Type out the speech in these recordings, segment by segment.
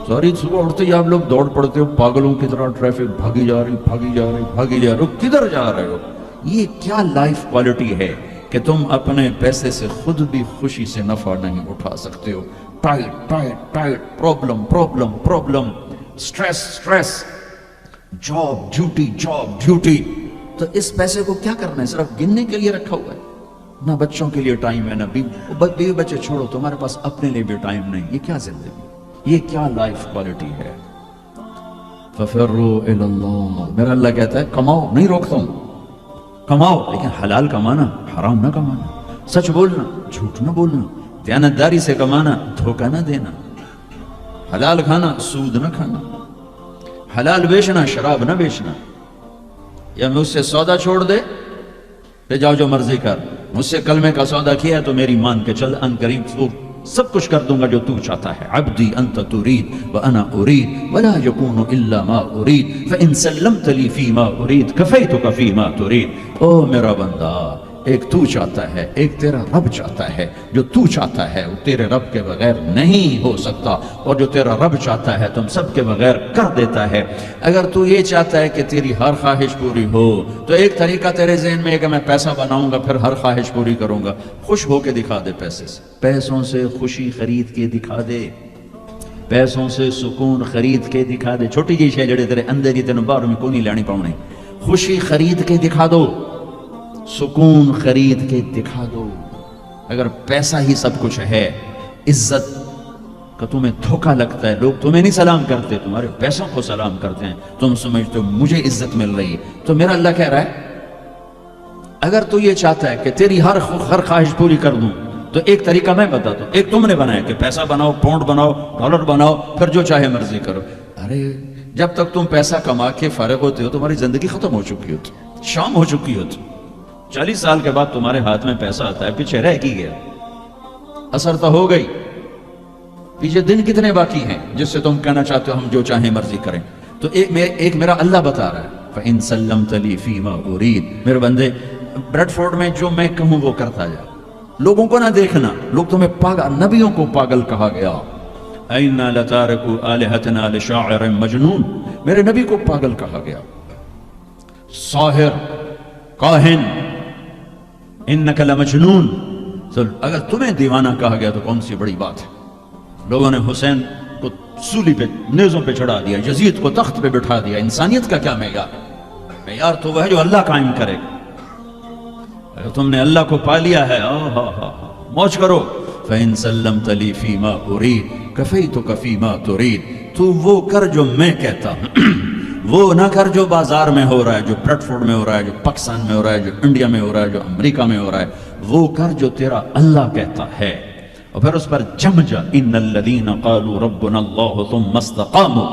सारी सुबह उठते ही आप लोग दौड़ पड़ते हो पागलों की तरह, ट्रैफिक भागी जा रही भागी जा रही भागी जा रही हो, किधर जा रहे हो? ये क्या लाइफ क्वालिटी है कि तुम अपने पैसे से खुद भी खुशी से नफा नहीं उठा सकते हो? Tight tight tight, problem problem problem, stress stress, job duty. तो इस पैसे को क्या करना है? सिर्फ गिनने के लिए रखा हुआ है? ना बच्चों के लिए टाइम है, ना बीवी बच्चे छोड़ो, तुम्हारे पास अपने लिए भी टाइम नहीं। ये क्या जिंदगी, ये क्या लाइफ क्वालिटी है? फफिर्रू इलल्लाह, मेरा अल्लाह कहता है कमाओ, नहीं रोकता हूं, कमाओ, लेकिन हलाल कमाना, हराम ना कमाना, सच बोलना, झूठ ना बोलना, दयानतदारी से कमाना, धोखा ना देना, हलाल खाना, सूद ना खाना, हलाल बेचना, शराब ना बेचना। या मुझसे सौदा छोड़ दे, ले जाओ जो मर्जी कर, मुझसे कलमे का सौदा किया तो मेरी मान के चल, अनकरीब तो सब कुछ कर दूंगा जो तू चाहता है। अब्दी अंत तुरीद व अना उरीद वला यकूनु इल्ला मा उरीद फ़इन सल्लमत ली फ़ीमा उरीद कफ़ैतुका फ़ीमा तुरीद। ओ मेरा बंदा, एक तू चाहता है, एक तेरा रब चाहता है। जो तू चाहता है वो तेरे रब के बगैर नहीं हो सकता, और जो तेरा रब चाहता है तुम सब के बगैर कर देता है। अगर तू ये चाहता है कि तेरी हर ख्वाहिश पूरी हो, तो एक तरीका तेरे ज़हन में है कि मैं पैसा बनाऊंगा फिर हर ख्वाहिश पूरी करूंगा। खुश होके दिखा दे पैसे से, पैसों से खुशी खरीद के दिखा दे, पैसों से सुकून खरीद के दिखा दे। छोटी जी शे जड़े तेरे अंदर ही तेन बाहर में को नहीं लैनी पाउनी, खुशी खरीद के दिखा दो, सुकून खरीद के दिखा दो। अगर पैसा ही सब कुछ है, इज्जत का तुम्हें धोखा लगता है, लोग तुम्हें नहीं सलाम करते, तुम्हारे पैसों को सलाम करते हैं, तुम समझते हो मुझे इज्जत मिल रही है, तो मेरा अल्लाह कह रहा है अगर तू ये चाहता है कि तेरी हर ख्वाहिश पूरी कर दूं, तो एक तरीका मैं बताता हूं। एक तुमने बनाया कि पैसा बनाओ, पाउंड बनाओ, डॉलर बनाओ, फिर जो चाहे मर्जी करो। अरे जब तक तुम पैसा कमा के फारिग होते हो तुम्हारी जिंदगी खत्म हो चुकी होती, शाम हो चुकी होती। 40 साल के बाद तुम्हारे हाथ में पैसा आता है, पीछे रह की गया, असर तो हो गई, पीछे दिन कितने बाकी हैं जिससे तुम कहना चाहते हो हम जो चाहे मर्जी करें। तो एक मेरा अल्लाह बता रहा है फ़इन सल्लमत ली फ़ीमा उरीद, मेरे बंदे ब्रेडफोर्ड में जो मैं कहूं वो करता जा, लोगों को ना देखना, लोग तुम्हें पागल, नबियों को पागल कहा गया। ऐना लतारकु आलिहतना लिशाइर मजनून, मेरे नबी को पागल कहा गया, साहिर, काहिन, इन्नका लमजनून। तो अगर तुम्हें दीवाना कहा गया तो कौन सी बड़ी बात है। लोगों ने हुसैन को सूली पे, नेज़ों पे चढ़ा दिया, यजीद को तख्त पे बिठा दिया। इंसानियत का क्या मेयार? मेयार तो वह जो अल्लाह कायम करेगा। अगर तुमने अल्लाह को पा लिया है, मौज करो। फ़इन सल्लमत ली फ़ीमा उरीद कफ़ैतुका फ़ीमा तुरीद, तू वो कर जो मैं कहता हूं, वो ना कर जो बाजार में हो रहा है, जो ब्रेडफोर्ड में हो रहा है, जो पाकिस्तान में हो रहा है, जो इंडिया में हो रहा है, जो अमेरिका में हो रहा है। वो कर जो तेरा अल्लाह कहता है, और फिर उस पर जम जा। इन्नल्लज़ीना क़ालू रब्बुना अल्लाहु सुम्मा इस्तक़ामू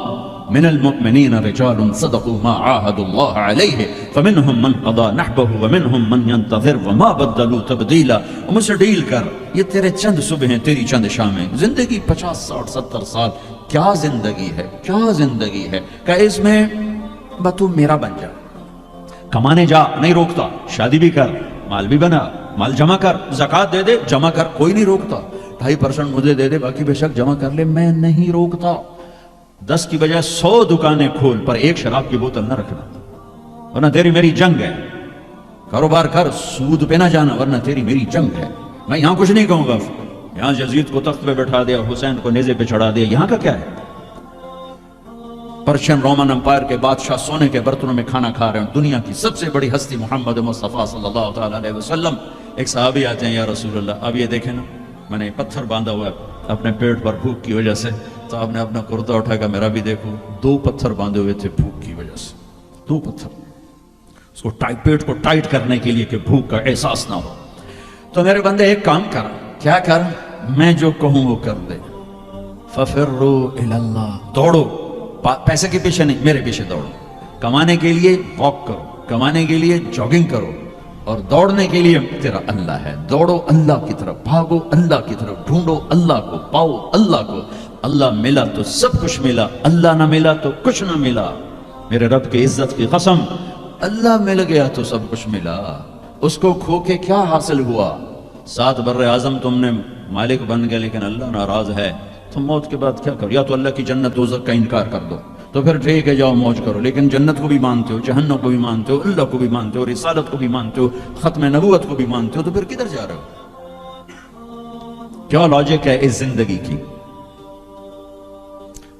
मिनल मुअमिनीना रिजालुन सदक़ू मा आहादुल्लाह अलैहि फ़मिनहुम मन क़ज़ा नहबहु व मिनहुम मन यंतज़िर व मा बद्दलू तब्दीला। मुझसे डील कर, ये तेरे चंद सुबह, तेरी चंद शामें। जिंदगी 50, 60, 70 साल, क्या जिंदगी है, क्या जिंदगी है। क्या इसमें तू मेरा बन जा, कमाने जा, नहीं रोकता, शादी भी कर, माल भी बना, माल जमा कर, ज़कात दे दे, जमा कर, कोई नहीं रोकता। 2.5% मुझे दे दे, बाकी बेशक जमा कर ले, मैं नहीं रोकता। 10 की बजाय 100 दुकानें खोल, पर एक शराब की बोतल न रखना, वरना तेरी मेरी जंग है। कारोबार कर, सूद पे ना जाना, वरना तेरी मेरी जंग है। मैं यहां कुछ नहीं कहूंगा, यहां यजीद को तख्त पे बैठा दिया, हुसैन को नेज़े पे चढ़ा दिया, यहां का क्या है? पर्शियन रोमन एम्पायर के बादशाह सोने के बर्तनों में खाना खा रहे हैं। दुनिया की सबसे बड़ी हस्ती मोहम्मद मुस्तफ़ा सल्लल्लाहु तआला अलैहि वसल्लम। एक सहाबी आते हैं, या रसूल अल्लाह, अब ये देखें ना, मैंने पत्थर बांधा हुआ है अपने पेट पर भूख की वजह से। तो आपने अपना कुर्ता उठाकर मेरा भी देखो, 2 पत्थर बांधे हुए थे भूख की वजह से, 2 पत्थर, उसको पेट को टाइट करने के लिए कि भूख का एहसास ना हो। तो मेरे बंदे एक काम कर, क्या कर, मैं जो कहूं वो कर दे। फफिर्रू इलल्लाह, दौड़ो, पैसे के पीछे नहीं, मेरे पीछे दौड़ो। कमाने के लिए वॉक करो, कमाने के लिए जॉगिंग करो, और दौड़ने के लिए तेरा अल्लाह है। दौड़ो अल्लाह की तरफ, भागो अल्लाह की तरफ, ढूंढो अल्लाह को, पाओ अल्लाह को। अल्लाह मिला तो सब कुछ मिला, अल्लाह ना मिला तो कुछ ना मिला। मेरे रब की इज्जत की कसम, अल्लाह मिल गया तो सब कुछ मिला। उसको खो के क्या हासिल हुआ? 7 बर्रे आजम तुमने मालिक बन गए, लेकिन अल्लाह नाराज है, تو موت کے بعد کیا کرو؟ یا تو اللہ کی جنت دوزخ کا انکار کر دو تو پھر ٹھیک ہے جاؤ موج کرو، لیکن جنت کو بھی مانتے ہو، جہنم کو بھی مانتے ہو، اللہ کو بھی مانتے ہو، رسالت کو بھی مانتے ہو، ختم نبوت کو بھی مانتے ہو، تو پھر کدھر جا رہے ہو؟ کیا لاجک ہے اس زندگی کی؟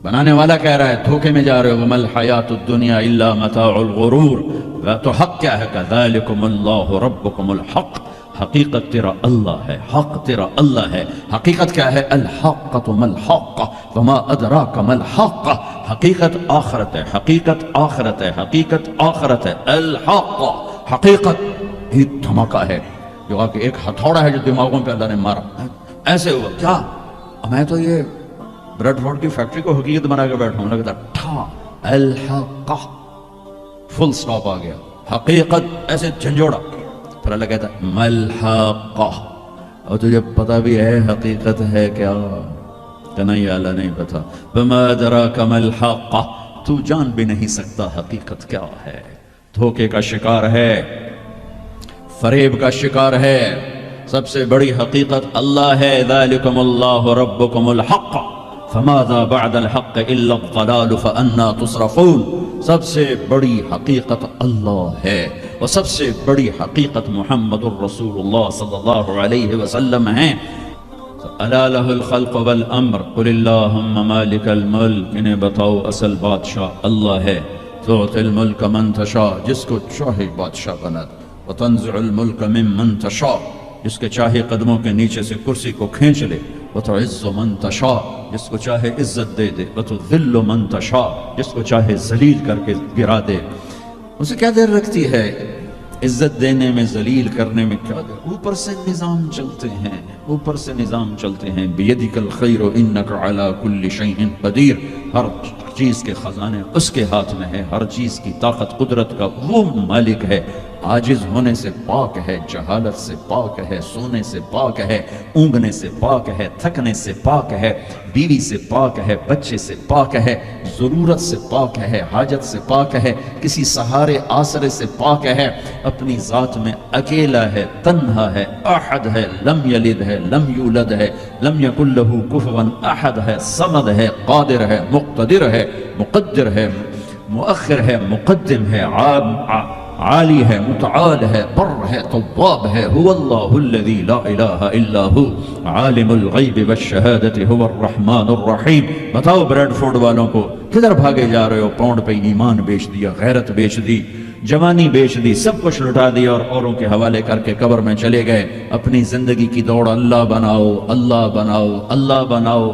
بنانے والا کہہ رہا ہے دھوکے میں جا رہے ہو، وَمَا الْحَيَاةُ الدُّنْيَا إِلَّا مَتَاعُ الْغُرُورِ، تو حق کیا ہے؟ كَذَلِكُمُ اللَّهُ رَبُّكُمُ الْحَقِّ، حقیقت تیرا اللہ ہے، حق تیرا اللہ ہے۔ حقیقت کیا ہے؟ الحقۃ ما الحق وما ادراک ما الحق، حقیقت آخرت ہے، حقیقت آخرت ہے، حقیقت آخرت ہے۔ الحق حقیقت ایک دھماکہ ہے جو آ کے ایک ہتھوڑا ہے جو دماغوں پہ اللہ نے مارا، ایسے ہوا کیا میں تو یہ بریڈ فورڈ کی فیکٹری کو حقیقت بنا کے بیٹھا ہوں، لگتا ٹھا الحق فل سٹاپ آ گیا، حقیقت ایسے جھنجھوڑا، پھر اللہ کہتا ہے ملحقہ، اور تجھے پتا بھی ہے حقیقت ہے کیا؟ کہ نہیں اللہ نہیں پتا، وما ادراک ما الحقہ، تو جان بھی نہیں سکتا حقیقت کیا ہے۔ دھوکے کا شکار ہے، فریب کا شکار ہے، سب سے بڑی حقیقت اللہ ہے۔ ذالکم اللہ ربکم الحق فماذا بعد الحق الا الضلال فانا تصرفون، سب سے بڑی حقیقت اللہ ہے، اور سب سے بڑی حقیقت محمد الرسول اللہ صلی اللہ علیہ وسلم ہے۔ الا لہ الخلق والامر قل اللہم مالک الملک، انہیں بتاؤ اصل بادشاہ اللہ ہے، تعطی الملک من تشاء، جس کو چاہے بادشاہ بنا دے، وتنزع الملک ممن تشاء، جس کے چاہے قدموں کے نیچے سے کرسی کو کھینچ لے، وتعز من تشاء، جس کو چاہے عزت دے دے، وتذل من تشاء، جس کو چاہے ذلیل کر کے گرا دے۔ اسے کیا دیر رکھتی ہے عزت دینے میں، ذلیل کرنے میں؟ کیا دیر؟ اوپر سے نظام چلتے ہیں، اوپر سے نظام چلتے ہیں۔ بیدک الخیر انک علی کل شیء قدیر، ہر چیز کے خزانے اس کے ہاتھ میں ہے، ہر چیز کی طاقت قدرت کا وہ مالک ہے۔ عاجز ہونے سے پاک ہے، جہالت سے پاک ہے، سونے سے پاک ہے، اونگنے سے پاک ہے، تھکنے سے پاک ہے، بیوی سے پاک ہے، بچے سے پاک ہے، ضرورت سے پاک ہے، حاجت سے پاک ہے، کسی سہارے آسرے سے پاک ہے، اپنی ذات میں اکیلا ہے، تنہا ہے، احد ہے، لم یلد ہے، لم یولد ہے، لم یکن لہ کفوا احد ہے، صمد ہے، قادر ہے، مقتدر ہے، مقدر ہے، مؤخر ہے، مقدم ہے، عالی ہے، متعال ہے، بر ہے، تواب ہے۔ هو اللہ الذی لا الہ الا ہو عالم الغیب والشہادت هو الرحمن الرحیم۔ بتاؤ بریڈ فورڈ والوں کو کدھر بھاگے جا رہے ہو؟ پاؤنڈ پہ ایمان بیچ دیا، غیرت بیچ دی، جوانی بیچ دی، سب کچھ لٹا دیا اور اوروں کے حوالے کر کے قبر میں چلے گئے۔ اپنی زندگی کی دوڑ اللہ بناؤ، اللہ بناؤ، اللہ بناؤ۔